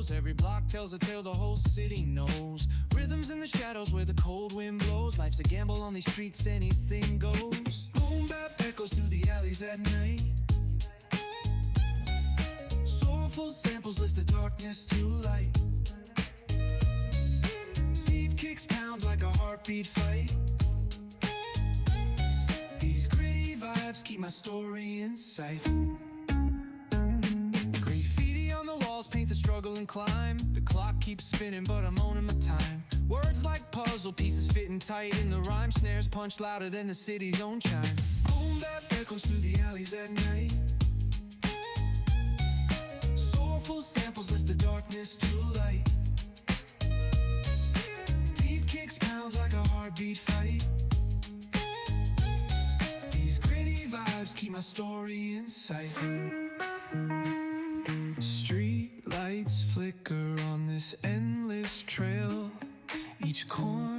flows. Every block tells a tale the whole city knows. Rhythms in the shadows where the cold wind blows. Life's a gamble on these streets, anything goes. Boom bap echoes through the alleys at night. Soulful samples lift the darkness to light. Deep kicks pound like a heartbeat fight. These gritty vibes keep my story in sight. Graffiti on the walls paint the struggle and climb. The clock keeps spinning but I'm owning my time. Words like puzzle pieces fitting tight in the rhyme. Snares punch louder than the city's own chime. Boom bap echoes through the alleys at night. Soulful samples lift the darkness to light. Deep kicks pound like a heartbeat fight. These gritty vibes keep my story in sight. Street lights flicker on this endless trail. Each corner